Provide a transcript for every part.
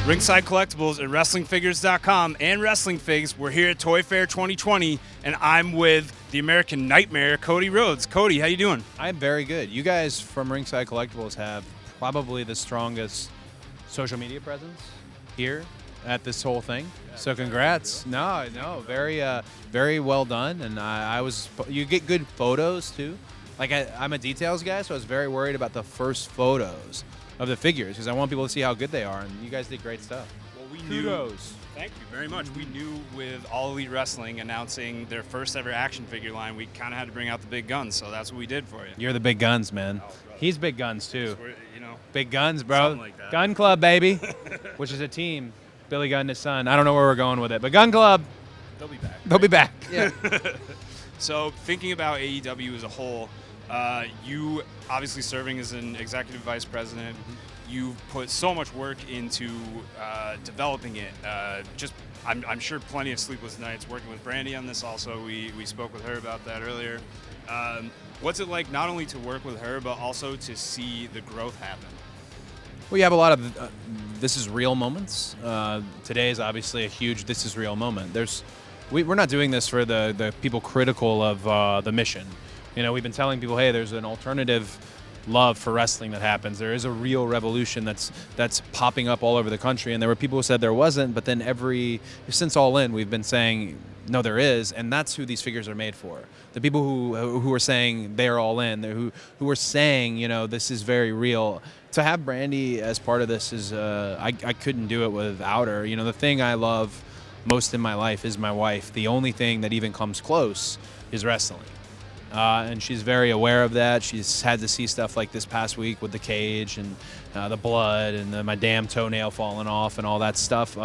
Ringside Collectibles at WrestlingFigures.com and Wrestling Figs. We're here at Toy Fair 2020, and I'm with the American Nightmare, Cody Rhodes. Cody, how you doing? I'm very good. You guys from Ringside Collectibles have probably the strongest social media presence here at this whole thing. So congrats. No, very well done. And you get good photos too. Like I'm a details guy, so I was very worried about the first photos of the figures because I want people to see how good they are, and you guys did great stuff. Well, we Kudos. Thank you very much. We knew with All Elite Wrestling announcing their first ever action figure line, we kind of had to bring out the big guns, so that's what we did for you. You're the big guns, man. Oh, He's big guns too. Big guns, bro. Something like that. Gun Club, baby, which is a team. Billy Gunn and his son. I don't know where we're going with it, but Gun Club. They'll be back. They'll be back. Yeah. So thinking about AEW as a whole, you obviously serving as an executive vice president, you've put so much work into developing it. I'm sure plenty of sleepless nights working with Brandy on this also. We spoke with her about that earlier. What's it like not only to work with her, but also to see the growth happen? We have a lot of this is real moments. Today is obviously a huge this is real moment. We're not doing this for the people critical of the mission. You know, we've been telling people, hey, there's an alternative love for wrestling that happens. There is a real revolution that's popping up all over the country, and there were people who said there wasn't, but then since All In, we've been saying no, there is, and that's who these figures are made for. The people who are saying they're all in, who are saying, you know, this is very real. To have Brandy as part of this is I couldn't do it without her. You know, the thing I love most in my life is my wife. The only thing that even comes close is wrestling. And she's very aware of that. She's had to see stuff like this past week with the cage and the blood and my damn toenail falling off and all that stuff.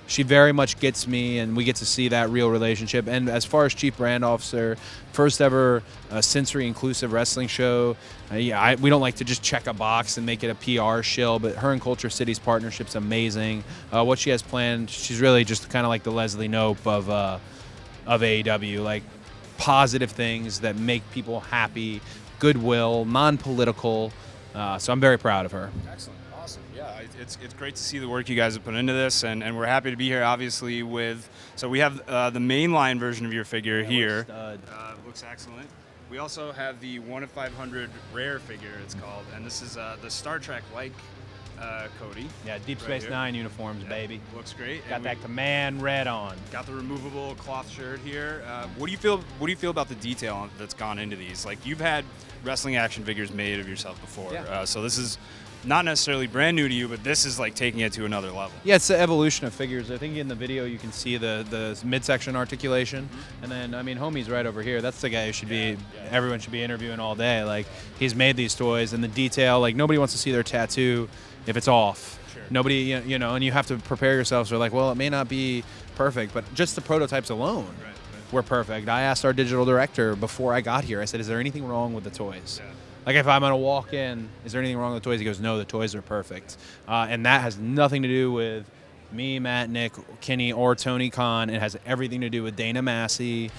She very much gets me, and we get to see that real relationship. And as far as Chief Brand Officer, first ever sensory-inclusive wrestling show, we don't like to just check a box and make it a PR shill, but her and Culture City's partnership's amazing. What she has planned, she's really just kind of like the Leslie Knope of AEW, like positive things that make people happy, goodwill, non-political. So I'm very proud of her. Excellent. Awesome. Yeah, it's great to see the work you guys have put into this, and we're happy to be here, obviously, so we have the mainline version of your figure here. Looks excellent. We also have the 1 of 500 rare figure, it's called, and this is the Star Trek-like Cody. Yeah, Deep Space Nine uniforms, baby. Looks great. Got that command red on. Got the removable cloth shirt here. What do you feel about the detail that's gone into these? Like, you've had wrestling action figures made of yourself before, so this is not necessarily brand new to you, but this is like taking it to another level. Yeah, it's the evolution of figures. I think in the video you can see the midsection articulation, and then homie's right over here. That's the guy who should everyone should be interviewing all day. Like, he's made these toys, and the detail. Like, nobody wants to see their tattoo if it's off. Sure. Nobody, and you have to prepare yourself. So like, well, it may not be perfect, but just the prototypes alone were perfect. I asked our digital director before I got here. I said, "Is there anything wrong with the toys?" Yeah. Like, if I'm going to walk in, is there anything wrong with the toys? He goes, no, the toys are perfect. And that has nothing to do with me, Matt, Nick, Kenny, or Tony Khan. It has everything to do with Dana Massey,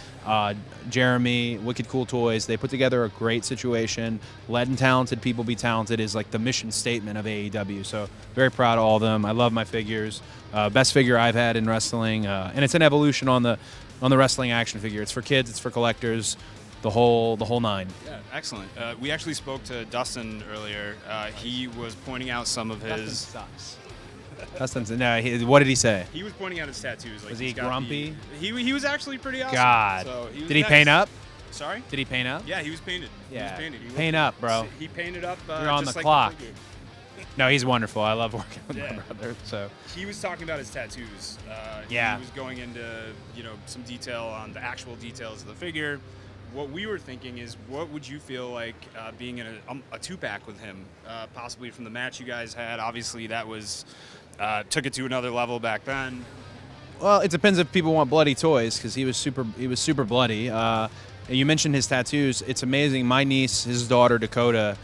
Jeremy, Wicked Cool Toys. They put together a great situation. Letting talented people be talented is like the mission statement of AEW. So very proud of all of them. I love my figures. Best figure I've had in wrestling. And it's an evolution on the wrestling action figure. It's for kids. It's for collectors. The whole nine. Yeah, excellent. We actually spoke to Dustin earlier. He was pointing out some of his. Dustin sucks. What did he say? He was pointing out his tattoos. Like, was he grumpy? He was actually pretty awesome. God. So did he paint up? Sorry? Did he paint up? Yeah, he was painted. Yeah. He was painted. Paint up, bro. He painted up. You're on just the like clock. The No, he's wonderful. I love working with my brother. So he was talking about his tattoos. He was going into some detail on the actual details of the figure. What we were thinking is, what would you feel like being in a two-pack with him, possibly from the match you guys had? Obviously, that was took it to another level back then. Well, it depends if people want bloody toys, because he was super bloody. You mentioned his tattoos. It's amazing. My niece, his daughter Dakota,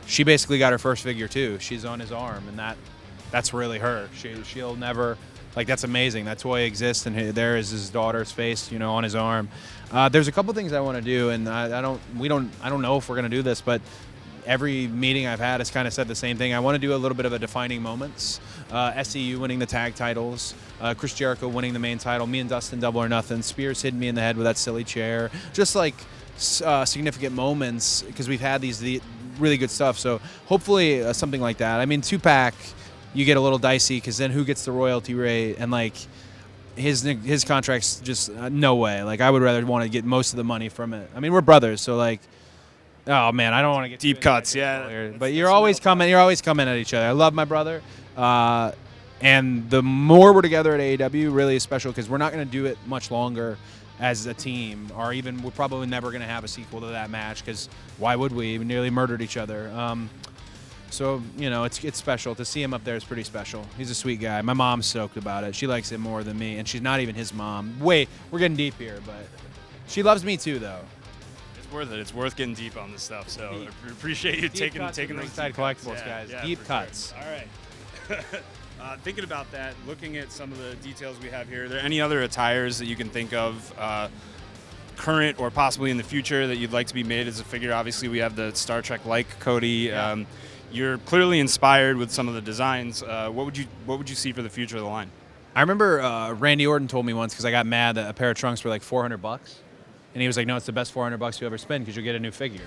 she basically got her first figure too. She's on his arm, and that's really her. She'll never. Like, that's amazing. That toy exists, and there is his daughter's face, on his arm. There's a couple things I want to do, and I don't know if we're gonna do this, but every meeting I've had has kind of said the same thing. I want to do a little bit of a defining moments SCU winning the tag titles, Chris Jericho winning the main title, me and Dustin Double or Nothing, Spears hitting me in the head with that silly chair, just like significant moments because we've had these really good stuff. So hopefully something like that. I mean, 2-pack, you get a little dicey because then who gets the royalty rate and like his contract's just no way. Like I would rather want to get most of the money from it. I mean, we're brothers, so like. Oh man, I don't want to get deep cuts, yeah. But you're always coming at each other. I love my brother, and the more we're together at AEW, really is special because we're not going to do it much longer as a team, or even we're probably never going to have a sequel to that match because why would we? We nearly murdered each other. So it's special to see him up there. Is pretty special. He's a sweet guy. My mom's stoked about it. She likes him more than me, and she's not even his mom. Wait, we're getting deep here, but she loves me too, though. Worth it. It's worth getting deep on this stuff. So I appreciate you taking those Ringside Collectibles, guys. Yeah, deep cuts. Sure. All right. Thinking about that, looking at some of the details we have here, are there any other attires that you can think of, current or possibly in the future, that you'd like to be made as a figure? Obviously, we have the Star Trek-like Cody. Yeah. You're clearly inspired with some of the designs. What would you see for the future of the line? I remember Randy Orton told me once because I got mad that a pair of trunks were like $400. And he was like, no, it's the best $400 you ever spend because you'll get a new figure.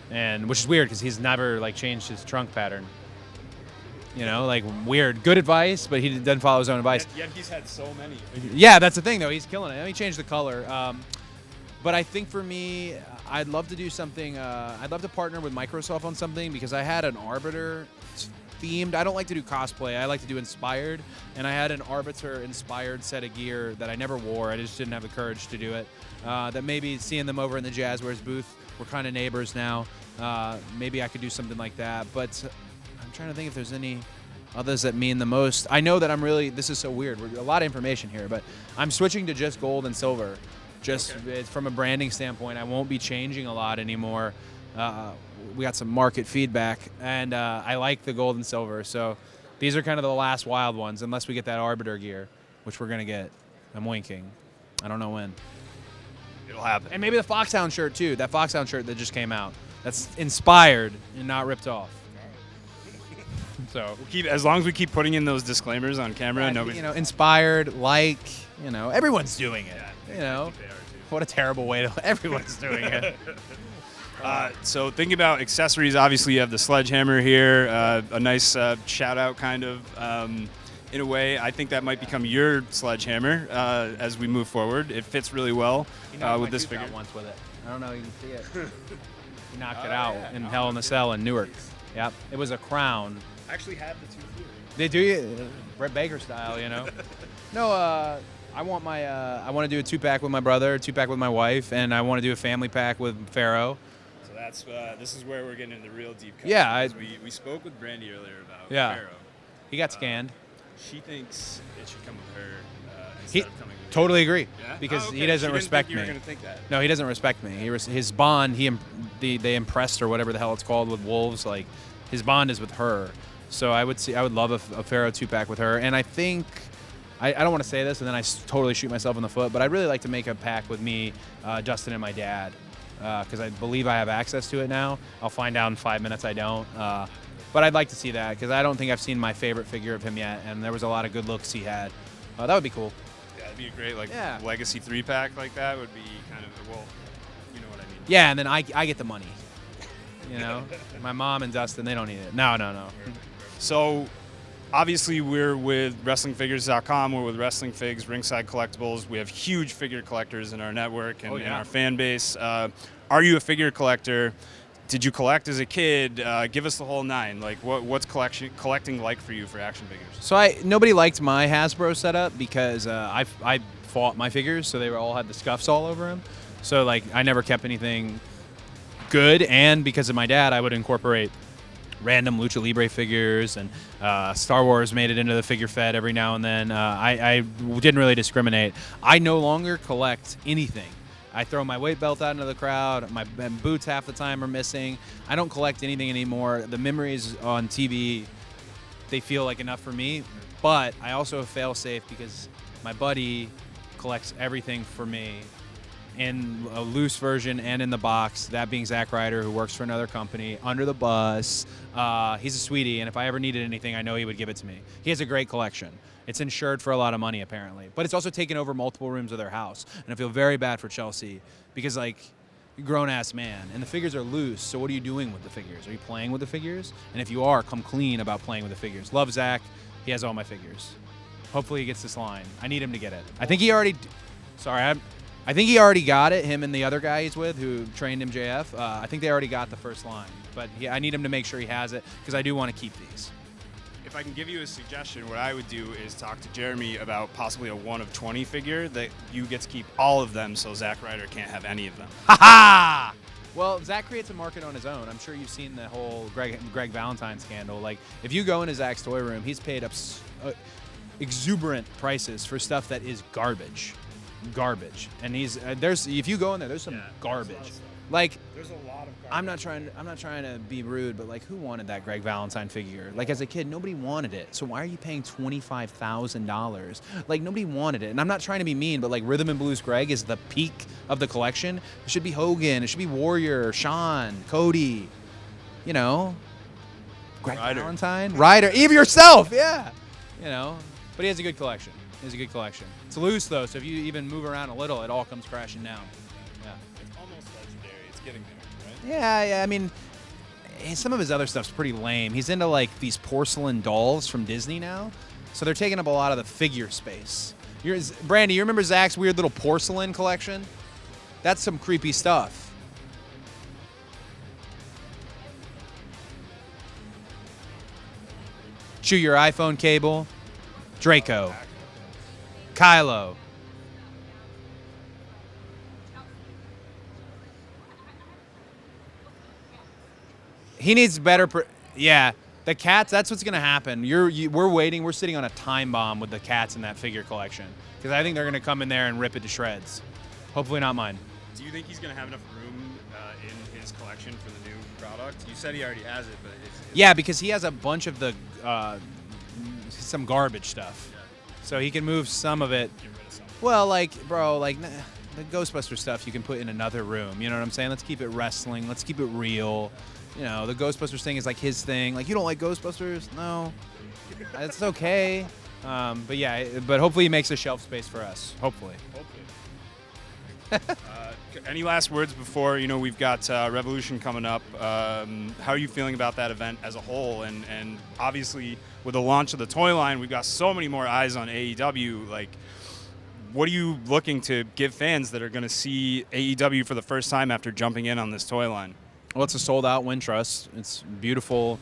And which is weird because he's never like changed his trunk pattern. Like weird. Good advice, but he doesn't follow his own advice. Yet he's had so many figures. Yeah, that's the thing though. He's killing it. He changed the color. But I think for me, I'd love to do something. I'd love to partner with Microsoft on something because I had an Arbiter themed. I don't like to do cosplay. I like to do inspired. And I had an Arbiter inspired set of gear that I never wore. I just didn't have the courage to do it. That maybe seeing them over in the Jazwares booth, we're kind of neighbors now. Maybe I could do something like that. But I'm trying to think if there's any others that mean the most. I know that this is so weird. We're a lot of information here, but I'm switching to just gold and silver. From a branding standpoint, I won't be changing a lot anymore. We got some market feedback, and I like the gold and silver. So these are kind of the last wild ones, unless we get that Arbiter gear, which we're going to get. I'm winking. I don't know when. It'll happen. And maybe the Foxhound shirt, too. That Foxhound shirt that just came out. That's inspired and not ripped off. So as long as we keep putting in those disclaimers on camera, nobody. Inspired, everyone's doing it. Yeah, I think they are too. What a terrible way to. Everyone's doing it. So thinking about accessories, obviously you have the sledgehammer here, a nice shout out kind of. In a way, I think that might become your sledgehammer as we move forward. It fits really well with this figure. Once with it. I don't know if you can see it. He knocked it out in Hell in a Cell in Newark. Yep. It was a crown. I actually have the two here. They do Brett Baker style, No, I want I want to do a 2-pack with my brother, a 2-pack with my wife, and I want to do a family pack with Pharaoh. So that's this is where we're getting into real deep cuts. Yeah, we spoke with Brandy earlier about Pharaoh. He got scanned. She thinks it should come with her instead of coming with Totally you. agree. Yeah? Because he doesn't respect me. You were going to think that. No, he doesn't respect me. His bond, they impressed or whatever the hell it's called with wolves. Like his bond is with her. So I would love a Pharaoh 2-pack with her. And I think I don't want to say this and then I totally shoot myself in the foot, but I'd really like to make a pack with me, Justin, and my dad because I believe I have access to it now. I'll find out in 5 minutes I don't. But I'd like to see that because I don't think I've seen my favorite figure of him yet, and there was a lot of good looks he had. That would be cool. Yeah, it'd be a great legacy 3-pack like that would be kind of you know what I mean. Yeah, and then I get the money. My mom and Dustin, they don't need it. No. So, obviously, we're with WrestlingFigures.com. We're with Wrestling Figs, Ringside Collectibles. We have huge figure collectors in our network and in our fan base. Are you a figure collector? Did you collect as a kid? Give us the whole nine. Like, what's collecting like for you for action figures? So nobody liked my Hasbro setup because I fought my figures, so they all had the scuffs all over them. So like I never kept anything good, and because of my dad, I would incorporate random Lucha Libre figures, and Star Wars made it into the figure fed every now and then. I didn't really discriminate. I no longer collect anything. I throw my weight belt out into the crowd. My boots half the time are missing. I don't collect anything anymore. The memories on TV, they feel like enough for me. But I also fail safe because my buddy collects everything for me. in a loose version and in the box, that being Zack Ryder, who works for another company, under the bus. He's a sweetie, and if I ever needed anything, I know he would give it to me. He has a great collection. It's insured for a lot of money, apparently. But it's also taken over multiple rooms of their house. And I feel very bad for Chelsea because, like, grown-ass man, and the figures are loose, so what are you doing with the figures? Are you playing with the figures? And if you are, come clean about playing with the figures. Love Zack. He has all my figures. Hopefully he gets this line. I need him to get it. I think he already... I think he already got it, him and the other guy he's with who trained MJF. I think they already got the first line. But I need him to make sure he has it because I do want to keep these. If I can give you a suggestion, what I would do is talk to Jeremy about possibly a 1 of 20 figure that you get to keep all of them so Zack Ryder can't have any of them. Ha-ha! Well, Zack creates a market on his own. I'm sure you've seen the whole Greg Valentine scandal. Like, if you go into Zack's toy room, he's paid up exuberant prices for stuff that is garbage. And if you go in there, there's some garbage. Like, there's a lot of garbage. I'm not trying to be rude, but like, who wanted that Greg Valentine figure? Like, as a kid, nobody wanted it. So why are you paying $25,000? Like, nobody wanted it. And I'm not trying to be mean, but like, Rhythm and Blues Greg is the peak of the collection. It should be Hogan. It should be Warrior, Shawn, Cody. You know, Greg Valentine, Ryder, Eve yourself. Yeah. You know, but he has a good collection. It's loose though, so if you even move around a little, it all comes crashing down. Yeah. It's almost legendary. It's getting there, right? Yeah. I mean, some of his other stuff's pretty lame. He's into like these porcelain dolls from Disney now, so they're taking up a lot of the figure space. Brandy, you remember Zack's weird little porcelain collection? That's some creepy stuff. Chew your iPhone cable. Draco. Kylo. He needs better. Yeah, the cats. That's what's gonna happen. We're waiting. We're sitting on a time bomb with the cats in that figure collection because I think they're gonna come in there and rip it to shreds. Hopefully not mine. Do you think he's gonna have enough room in his collection for the new product? You said he already has it, but yeah, because he has a bunch of the some garbage stuff. So he can move some of it. Get rid of some. Well, like, bro, like the Ghostbuster stuff you can put in another room. You know what I'm saying? Let's keep it wrestling. Let's keep it real. You know, the Ghostbusters thing is like his thing. Like, you don't like Ghostbusters? No. It's okay. But yeah, but hopefully he makes a shelf space for us. Hopefully. Any last words before, we've got Revolution coming up. How are you feeling about that event as a whole? And obviously, with the launch of the toy line, we've got so many more eyes on AEW. Like, what are you looking to give fans that are going to see AEW for the first time after jumping in on this toy line? Well, it's a sold-out Wintrust. It's beautiful,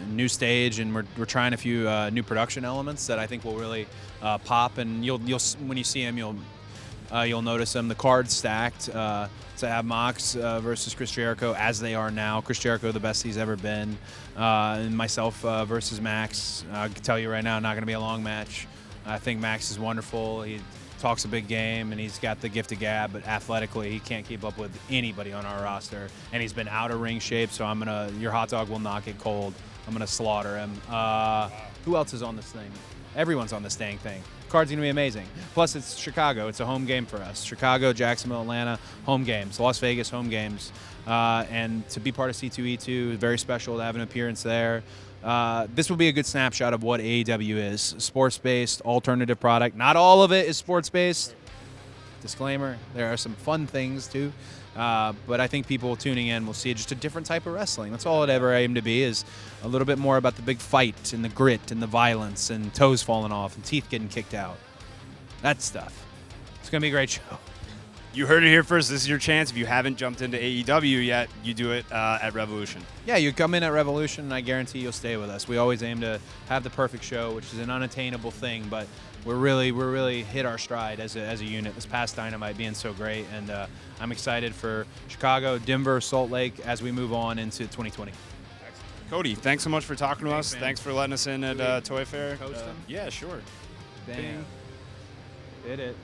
new stage, and we're trying a few new production elements that I think will really pop. And you'll when you see them, you'll notice them. The cards stacked to have Mox versus Chris Jericho as they are now. Chris Jericho, the best he's ever been, and myself versus Max. I can tell you right now, not going to be a long match. I think Max is wonderful. He talks a big game, and he's got the gift of gab, but athletically, he can't keep up with anybody on our roster. And he's been out of ring shape, so your hot dog will not get cold. I'm gonna slaughter him. Who else is on this thing? Everyone's on this dang thing. Card's gonna be amazing. Plus, it's Chicago. It's a home game for us. Chicago, Jacksonville, Atlanta, home games. Las Vegas, home games. And to be part of C2E2, very special to have an appearance there. This will be a good snapshot of what AEW is. Sports-based, alternative product. Not all of it is sports-based. Disclaimer, there are some fun things too. But I think people tuning in will see just a different type of wrestling. That's all it ever aimed to be, is a little bit more about the big fight and the grit and the violence and toes falling off and teeth getting kicked out. That stuff. It's going to be a great show. You heard it here first. This is your chance. If you haven't jumped into AEW yet, you do it at Revolution. Yeah, you come in at Revolution, and I guarantee you'll stay with us. We always aim to have the perfect show, which is an unattainable thing, but we're really hit our stride as a unit. This past Dynamite being so great, and I'm excited for Chicago, Denver, Salt Lake as we move on into 2020. Excellent. Cody, thanks so much for talking to us. Man. Thanks for letting us in at Toy Fair. Coast them? Yeah, sure. Dang. Did it.